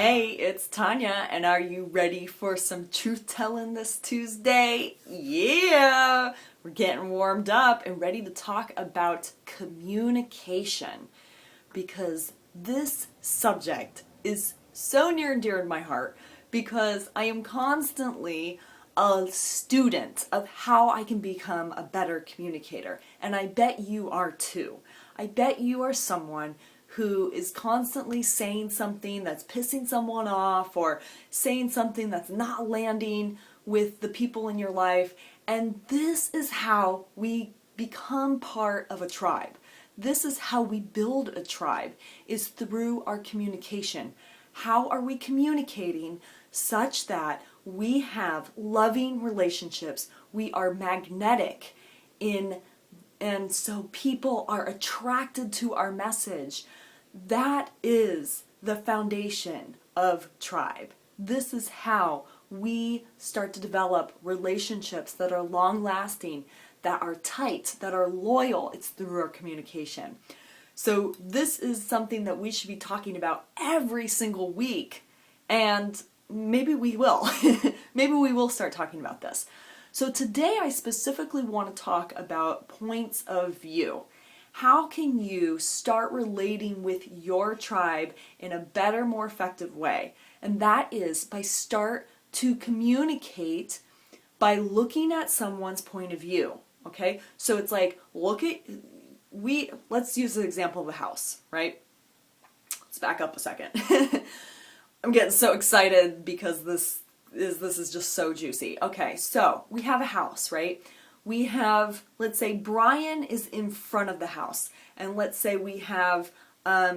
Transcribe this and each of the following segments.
Hey, it's Tanya, and are you ready for some truth telling this Tuesday? Yeah! We're getting warmed up and ready to talk about communication because this subject is so near and dear to my heart because I am constantly a student of how I can become a better communicator, and I bet you are too. I bet you are someone who is constantly saying something that's pissing someone off or saying something that's not landing with the people in your life. And this is how we become part of a tribe. This is how we build a tribe, is through our communication. How are we communicating such that we have loving relationships? We are magnetic and so people are attracted to our message. That is the foundation of tribe. This is how we start to develop relationships that are long-lasting, that are tight, that are loyal. It's through our communication. So this is something that we should be talking about every single week, and maybe we will. Maybe we will start talking about this. So today I specifically want to talk about points of view. How can you start relating with your tribe in a better, more effective way? And that is by start to communicate by looking at someone's point of view. Okay? So it's like, let's use the example of a house, right? Let's back up a second. I'm getting so excited because this is just so juicy. Okay, so we have a house, right? We have, let's say Brian is in front of the house, and let's say we have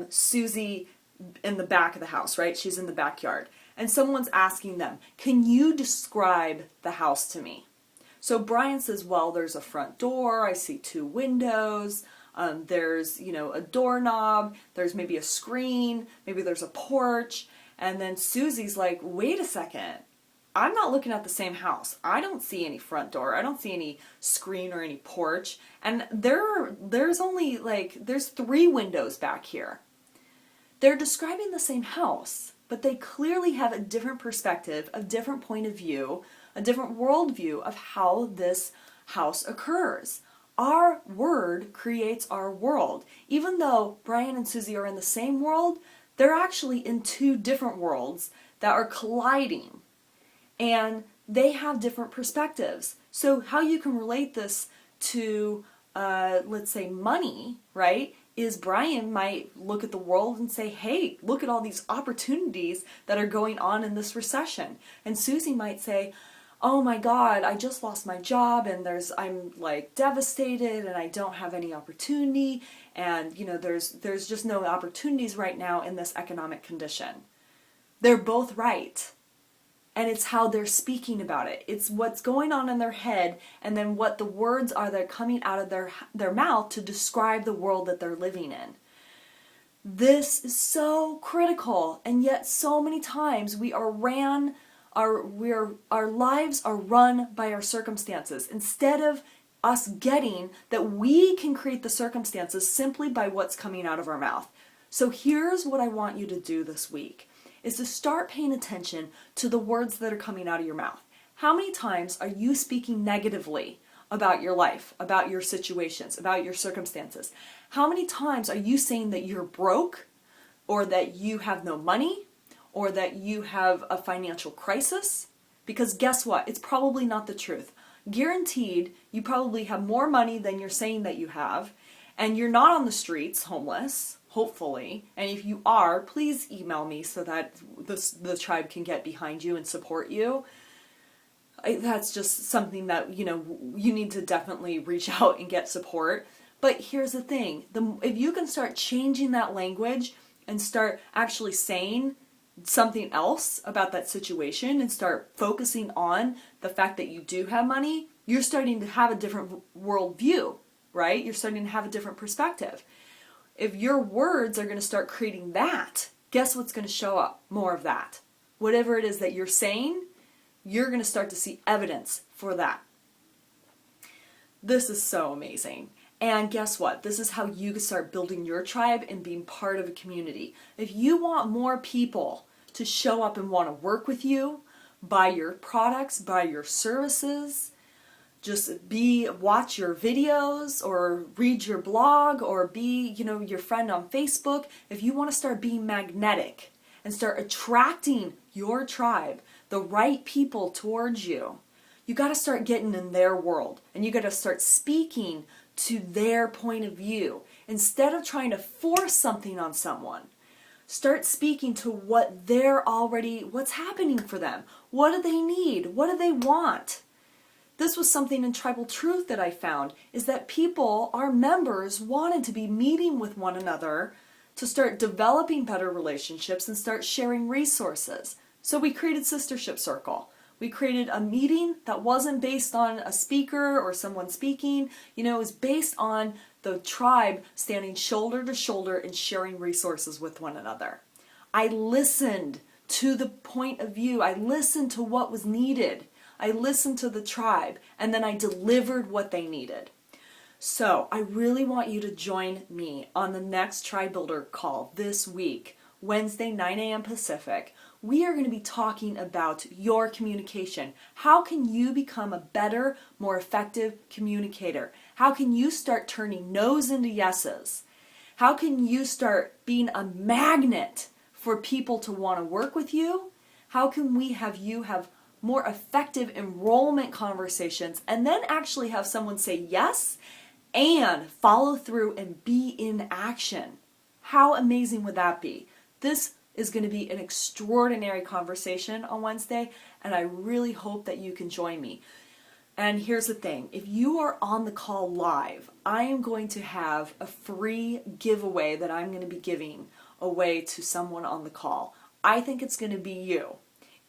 Susie in the back of the house, right? She's in the backyard. And someone's asking them, can you describe the house to me? So Brian says, well, there's a front door, I see 2 windows, there's, a doorknob, there's maybe a screen, maybe there's a porch. And then Susie's like, wait a second. I'm not looking at the same house. I don't see any front door. I don't see any screen or any porch. And there's 3 windows back here. They're describing the same house, but they clearly have a different perspective, a different point of view, a different worldview of how this house occurs. Our word creates our world. Even though Brian and Susie are in the same world, they're actually in 2 different worlds that are colliding. And they have different perspectives. So how you can relate this to, let's say, money, right, is Brian might look at the world and say, hey, look at all these opportunities that are going on in this recession. And Susie might say, oh my God, I just lost my job and I'm like devastated and I don't have any opportunity and there's just no opportunities right now in this economic condition. They're both right. And it's how they're speaking about it. It's what's going on in their head and then what the words are that are coming out of their mouth to describe the world that they're living in. This is so critical, and yet so many times our lives are run by our circumstances instead of us getting that we can create the circumstances simply by what's coming out of our mouth. So here's what I want you to do this week. Is to start paying attention to the words that are coming out of your mouth. How many times are you speaking negatively about your life, about your situations, about your circumstances? How many times are you saying that you're broke, or that you have no money, or that you have a financial crisis? Because guess what? It's probably not the truth. Guaranteed, you probably have more money than you're saying that you have, and you're not on the streets homeless. Hopefully, and if you are, please email me so that the tribe can get behind you and support you. That's just something that, you need to definitely reach out and get support. But here's the thing, if you can start changing that language and start actually saying something else about that situation and start focusing on the fact that you do have money, you're starting to have a different worldview, right? You're starting to have a different perspective. If your words are going to start creating that, guess what's going to show up? More of that. Whatever it is that you're saying, you're going to start to see evidence for that. This is so amazing. And guess what? This is how you can start building your tribe and being part of a community. If you want more people to show up and want to work with you, buy your products, buy your services, just watch your videos or read your blog or be, your friend on Facebook. If you want to start being magnetic and start attracting your tribe, the right people towards you, you got to start getting in their world and you got to start speaking to their point of view instead of trying to force something on someone. Start speaking to what's happening for them. What do they need? What do they want? This was something in Tribal Truth that I found, is that people, our members, wanted to be meeting with one another to start developing better relationships and start sharing resources. So we created Sistership Circle. We created a meeting that wasn't based on a speaker or someone speaking. It was based on the tribe standing shoulder to shoulder and sharing resources with one another. I listened to the point of view. I listened to what was needed. I listened to the tribe, and then I delivered what they needed. So I really want you to join me on the next Tribe Builder call this week, Wednesday, 9 a.m. Pacific. We are going to be talking about your communication. How can you become a better, more effective communicator? How can you start turning no's into yeses? How can you start being a magnet for people to want to work with you? How can we have you have more effective enrollment conversations and then actually have someone say yes and follow through and be in action? How amazing would that be? This is going to be an extraordinary conversation on Wednesday, and I really hope that you can join me. And here's the thing, if you are on the call live, I am going to have a free giveaway that I'm going to be giving away to someone on the call. I think it's going to be you,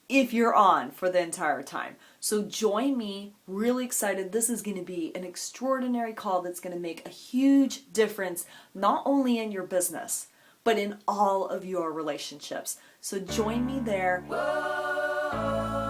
if you're on for the entire time. So join me, really excited. This is going to be an extraordinary call that's going to make a huge difference, not only in your business, but in all of your relationships. So join me there. Whoa.